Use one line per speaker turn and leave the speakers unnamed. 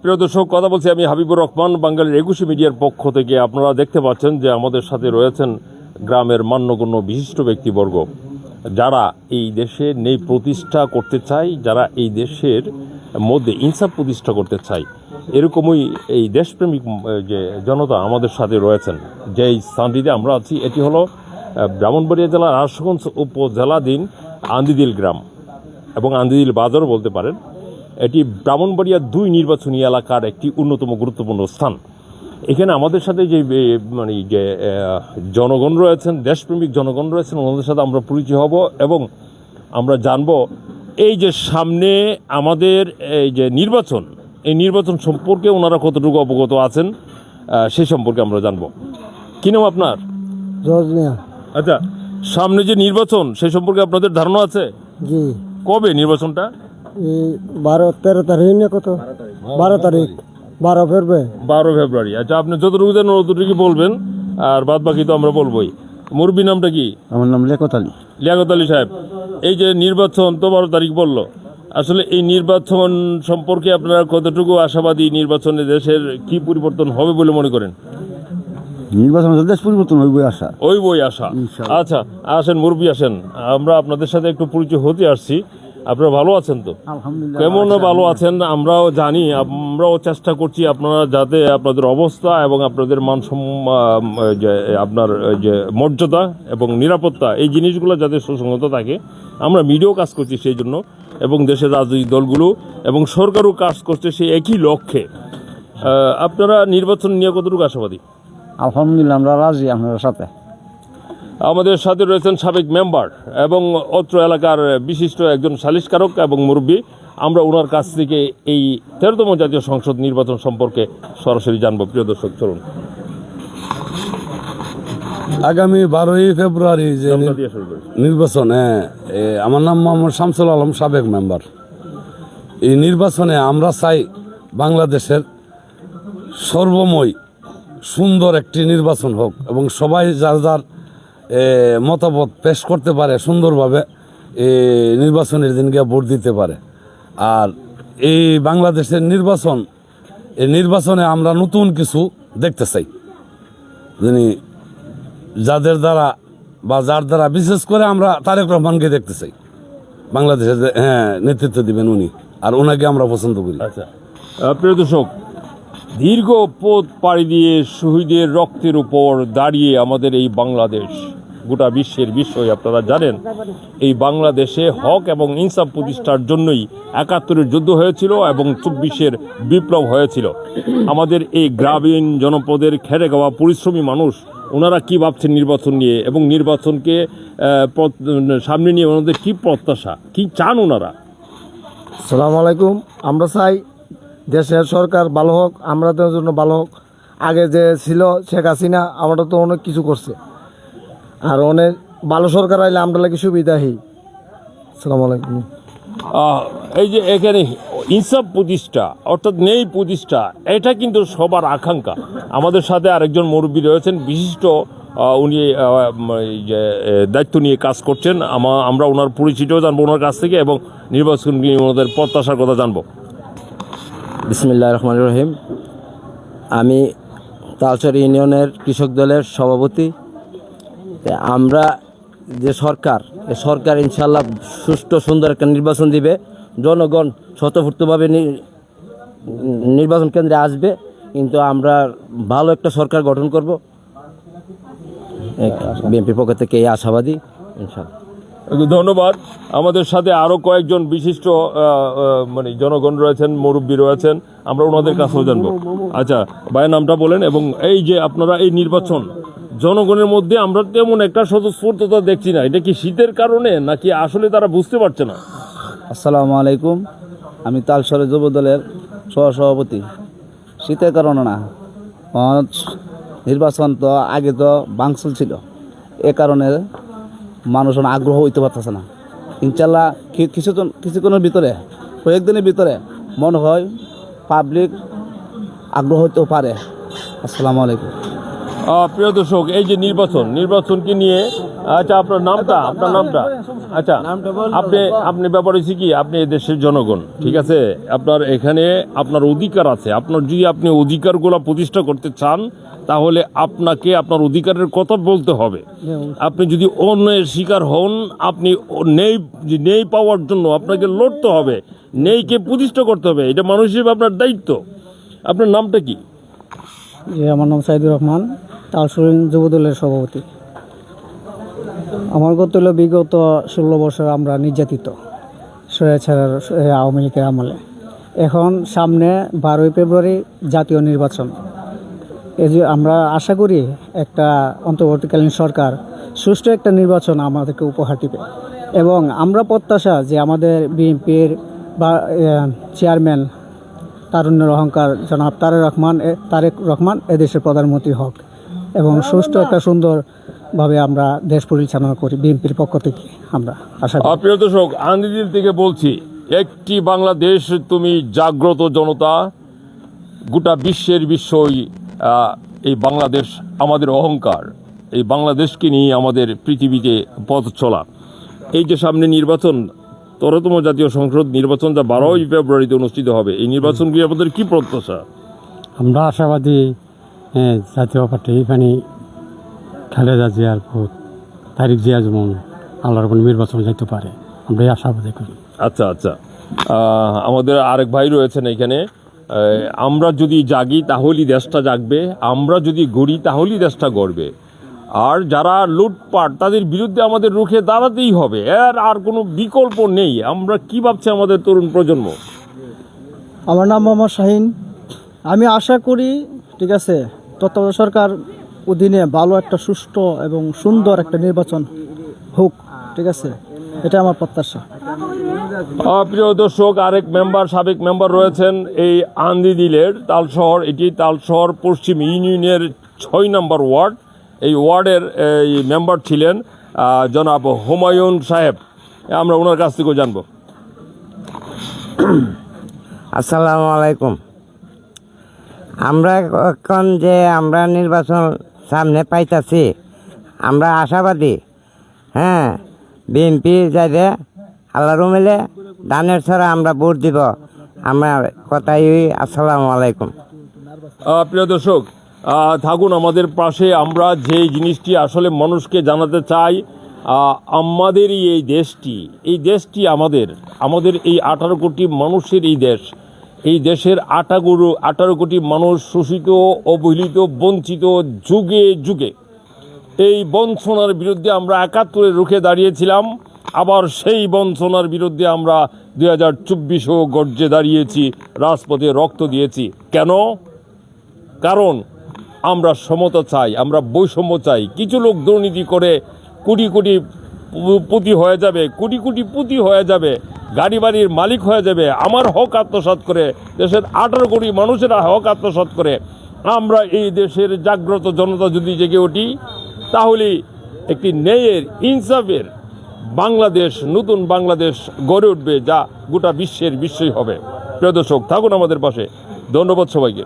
প্রিয় দর্শক, কথা বলছি আমি হাবিবুর রহমান, বাঙালির 21 মিডিয়ার পক্ষ থেকে। আপনারা দেখতে পাচ্ছেন যে আমাদের সাথে রয়েছেন গ্রামের মান্যগণ্য বিশিষ্ট ব্যক্তিবর্গ, যারা এই দেশে ন্যায় প্রতিষ্ঠা করতে চায়, যারা এই দেশের মধ্যে ইনসাফ প্রতিষ্ঠা করতে চায়। এরকমই এই দেশপ্রেমিক যে জনতা আমাদের সাথে রয়েছেন। যে স্থানটিতে আমরা আছি এটি হলো ব্রাহ্মণবাড়িয়া জেলার আশুগঞ্জ উপজেলাধীন আন্দিদিল গ্রাম এবং আন্দিদিল বাজারও বলতে পারেন। এটি ব্রাহ্মণবাড়িয়া 2 নির্বাচনী এলাকার একটি অন্যতম গুরুত্বপূর্ণ স্থান। এখানে আমাদের সাথে যে জনগণ রয়েছেন, দেশপ্রেমিক জনগণ রয়েছেন, ওনাদের সাথে আমরা পরিচয় হব এবং আমরা জানব এই যে সামনে আমাদের এই যে নির্বাচন, এই নির্বাচন সম্পর্কে ওনারা কতটুকু অবগত আছেন সেই সম্পর্কে আমরা জানব। কি নাম আপনার? আচ্ছা, সামনে যে নির্বাচন সেই সম্পর্কে আপনাদের ধারণা আছে?
জি।
কবে নির্বাচনটা?
13 তারিখ না কত? 12 তারিখ, 12
ফেব্রুয়ারি। আচ্ছা, আপনি যতটুকু জানেন ততটুকু বলবেন, আর বাদ বাকি তো আমরা বলবোই। মুরব্বী নামটা কি?
আমার নাম লিয়াকত আলী।
লিয়াকত আলী সাহেব, এই যে নির্বাচন তো 12 তারিখ বললো, আসলে এই নির্বাচন সম্পর্কে আপনারা কতটুকু আশাবাদী? নির্বাচনে দেশের কি পরিবর্তন হবে বলে মনে করেন?
নির্বাচন দেশ পরিবর্তন হইবই আশা।
আচ্ছা, আসেন মুরব্বী, আসেন, আমরা আপনাদের সাথে একটু পরিচয় হতে আসছি। আপনারা ভালো আছেন তো? কেমন ভালো আছেন আমরাও জানি, আমরাও চেষ্টা করছি আপনারা যাতে আপনাদের অবস্থা এবং আপনাদের আপনার যে মর্যাদা এবং নিরাপত্তা, এই জিনিসগুলো যাতে সুসংহত থাকে। আমরা মিডিয়াও কাজ করছি সেই জন্য, এবং দেশের রাজনৈতিক দলগুলো এবং সরকারও কাজ করছে সেই একই লক্ষ্যে। আপনারা নির্বাচন নিয়ে কতটুকু আশাবাদী?
আলহামদুলিল্লাহ, আমরা রাজি আপনার সাথে।
আমাদের সাথে রয়েছেন সাবেক মেম্বার এবং অত্র এলাকার বিশিষ্ট একজন সালিশকারক এবং মুরব্বী। আমরা ওনার কাছ থেকে এই 13তম জাতীয় সংসদ নির্বাচন সম্পর্কে সরাসরি জানবো। প্রিয় দর্শক, চলুন।
আগামী 12ই ফেব্রুয়ারি যে নির্বাচন, আমার নাম মোহাম্মদ শামসুল আলম, সাবেক মেম্বার। এই নির্বাচনে আমরা চাই বাংলাদেশের সর্বময় সুন্দর একটি নির্বাচন হোক এবং সবাই যার যার মতামত পেশ করতে পারে, সুন্দরভাবে নির্বাচনের দিনকে ভোট দিতে পারে। আর এই বাংলাদেশের নির্বাচন, এই নির্বাচনে আমরা নতুন কিছু দেখতে চাই, যিনি যাদের দ্বারা বা যার দ্বারা, বিশেষ করে আমরা তারেক রহমানকে দেখতে চাই বাংলাদেশের নেতৃত্ব দিবেন উনি, আর ওনাকে আমরা পছন্দ করি।
আচ্ছা, প্রিয় দর্শক, দীর্ঘ পথ পাড়ি দিয়ে শহীদের রক্তের উপর দাঁড়িয়ে আমাদের এই বাংলাদেশ গোটা বিশ্বের বিষয় আপনারা জানেন। এই বাংলাদেশে হক এবং ইনসাফ প্রতিষ্ঠার জন্যই 71-এর যুদ্ধ হয়েছিল এবং 24-এর বিপ্লব হয়েছিল। আমাদের এই গ্রামীণ জনপদের খেটে খাওয়া পরিশ্রমী মানুষ, ওনারা কি ভাবছেন নির্বাচন নিয়ে এবং নির্বাচনকে সামনে নিয়ে ওনাদের কি প্রত্যাশা, কি চান ওনারা?
আসসালামু আলাইকুম। আমরা চাই দেশের সরকার ভালো হোক, আমাদের জন্য ভালো হোক। আগে যে ছিল শেখ হাসিনা, আমরা তো অনেক কিছু করছে, আর অনেক ভালো সরকার আইলে আমরা লাগে সুবিধা হই। আসসালামু আলাইকুম।
এই যে এখানে ইনসাফ প্রতিষ্ঠা অর্থাৎ ন্যায় প্রতিষ্ঠা, এটা কিন্তু সবার আকাঙ্ক্ষা। আমাদের সাথে আরেকজন মুরব্বী রয়েছেন বিশিষ্ট, উনি দায়িত্ব নিয়ে কাজ করছেন। আমরা ওনার পরিচিতিও জানবো ওনার কাছ থেকে এবং নির্বাচন নিয়ে ওনাদের প্রত্যাশার কথা জানবো।
বিসমিল্লাহির রহমানির রহিম। আমি তালচর ইউনিয়নের কৃষক দলের সভাপতি। আমরা যে সরকার ইনশাল্লাহ সুষ্ঠু সুন্দর একটা নির্বাচন দিবে, জনগণ স্বতঃস্ফূর্তভাবে নির্বাচন কেন্দ্রে আসবে, কিন্তু আমরা ভালো একটা সরকার গঠন করব, বিএনপির পক্ষ থেকে এই আশাবাদী ইনশাল্লাহ।
ধন্যবাদ। আমাদের সাথে আরও কয়েকজন বিশিষ্ট জনগণ রয়েছেন, মুরব্বী রয়েছেন, আমরা ওনাদের কাছেও জানবো। আচ্ছা, ভাইয়ের নামটা বলেন। এবং এই যে আপনারা এই নির্বাচন, জনগণের মধ্যে আমরা তেমন একটা স্বতঃস্ফূর্ততা দেখছি না, এটা কি শীতের কারণে নাকি আসলে তারা বুঝতে পারছে না?
আসসালামু আলাইকুম, আমি তালসরে যুব দলের সহসভাপতি। শীতের কারণে না, নির্বাচন তো আগে তো ভাঙচুর ছিল, এ কারণে মানুষ আগ্রহ হইতে পারতেছে না। ইনশাল্লাহ কিছুক্ষণের ভিতরে, কয়েকদিনের ভিতরে মনে হয় পাবলিক আগ্রহ হইতেও পারে। আসসালামু আলাইকুম।
প্রিয় দর্শক, এই যে নির্বাচনকে নিয়ে আচ্ছা, আপনার নামটা আচ্ছা, আপনি ব্যাপার হচ্ছে কি, আপনি এই দেশের জনগণ, ঠিক আছে, আপনার এখানে আপনার অধিকার আছে। আপনার যদি আপনি অধিকারগুলো প্রতিষ্ঠা করতে চান, তাহলে আপনাকে আপনার অধিকারের কথা বলতে হবে। আপনি যদি অন্যায়ের শিকার হন, আপনি নেই পাওয়ার জন্য আপনাকে লড়তে হবে, নেইকে প্রতিষ্ঠা করতে হবে। এটা মানুষ হিসেবে আপনার দায়িত্ব। আপনার নামটা কি?
জি, আমার নাম সাইদুর রহমান, তালসুরিন যুবদলের সভাপতি। আমার গত হলো বিগত 16 বছর আমরা নির্যাতিত স্বৈরাচার আওয়ামী লীগের আমলে। এখন সামনে 12ই ফেব্রুয়ারি জাতীয় নির্বাচন। এই যে আমরা আশা করি একটা অন্তর্বর্তীকালীন সরকার সুষ্ঠু একটা নির্বাচন আমাদেরকে উপহার দিবে, এবং আমরা প্রত্যাশা যে আমাদের বিএনপির বা চেয়ারম্যান তারুণ্যের অহংকার জনাব তারেক রহমান এদেশের প্রধানমন্ত্রী হোক, এবং সুষ্ঠু একটা সুন্দরভাবে আমরা দেশ পরিচালনা করি বিএনপির পক্ষ থেকে আমরা আশা করি।
প্রিয় দর্শক, আন্দিদিল থেকে বলছি, একটি বাংলাদেশ, তুমি জাগ্রত জনতা, গোটা বিশ্বের বিস্ময়। এই বাংলাদেশ আমাদের অহংকার, এই বাংলাদেশকে নিয়ে আমাদের পৃথিবীতে পথ চলা। এই যে সামনে নির্বাচন, 13তম জাতীয় সংসদ নির্বাচন, যা 12ই ফেব্রুয়ারিতে অনুষ্ঠিত হবে, এই নির্বাচনকে আমাদের কি প্রত্যাশা?
আমরা আশাবাদী জাতীয় পার্টি এখানে খালেদা জিয়ার ভোট, তারিক জিয়া যেমন আল্লাহর কোনো নির্বাচন যাইতে পারে, আমরা এই আশাবাদী করি।
আচ্ছা আচ্ছা, আমাদের আরেক ভাই রয়েছেন এখানে। আমরা যদি জাগি তাহলেই দেশটা জাগবে, আমরা যদি গড়ি তাহলেই দেশটা গড়বে। আর যারা লুটপাট, তাদের বিরুদ্ধে আমাদের রুখে দাঁড়াতেই হবে, আর কোনো বিকল্প নেই। আমরা কি ভাবছি আমাদের তরুণ প্রজন্ম?
আমার নাম মোহাম্মদ শাহিন। আমি আশা করি, ঠিক আছে, তত্ত্বাবধায়ক সরকার অধীনে ভালো একটা সুষ্ঠু এবং সুন্দর একটা নির্বাচন হোক, ঠিক আছে, এটা আমার প্রত্যাশা।
প্রিয় দর্শক, আরেক সাবেক মেম্বার রয়েছেন এই আন্দিদিলের তালশহর। এটি তালশহর পশ্চিম ইউনিয়নের 6 নম্বর ওয়ার্ড। এই ওয়ার্ডের এই মেম্বার ছিলেন জনাব হুমায়ুন সাহেব। আমরা ওনার কাছ থেকে জানবো।
আসসালামু আলাইকুম। আমরা এখন যে আমরা নির্বাচন সামনে পাইতাছি, আমরা আশাবাদী। হ্যাঁ, বিএনপি যাইবে আল্লাহ রুমেলে ধানের ছাড়া আমরা ভোট দিব। আমার কথাই, আসসালামু আলাইকুম।
প্রিয় দর্শক, থাকুন আমাদের পাশে। আমরা যে জিনিসটি আসলে মানুষকে জানাতে চাই, আমাদেরই এই দেশটি আমাদের এই 18 কোটি মানুষের এই দেশের 18 কোটি মানুষ শোষিত, অবহেলিত, বঞ্চিত যুগে যুগে। এই বঞ্চনার বিরুদ্ধে আমরা 71-এ রুখে দাঁড়িয়েছিলাম, আবার সেই বঞ্চনার বিরুদ্ধে আমরা 2024-এও গর্জে দাঁড়িয়েছি, রাজপথে রক্ত দিয়েছি। কেন? কারণ আমরা সমতা চাই, আমরা বৈষম্য চাই। কিছু লোক দুর্নীতি করে কোটি কোটি পুঁতি হয়ে যাবে, কোটি কোটি পুঁতি হয়ে যাবে, গাড়ি বাড়ির মালিক হয়ে যাবে, আমার হক আত্মসাৎ করে, দেশের 18 কোটি মানুষের হক আত্মসাৎ করে। আমরা এই দেশের জাগ্রত জনতা যদি জেগে উঠি, তাহলে একটি ন্যায়ের, ইনসাফের বাংলাদেশ, নতুন বাংলাদেশ গড়ে উঠবে, যা গোটা বিশ্বের বিস্ময় হবে। প্রিয় দর্শক, থাকুন আমাদের পাশে। ধন্যবাদ সবাইকে।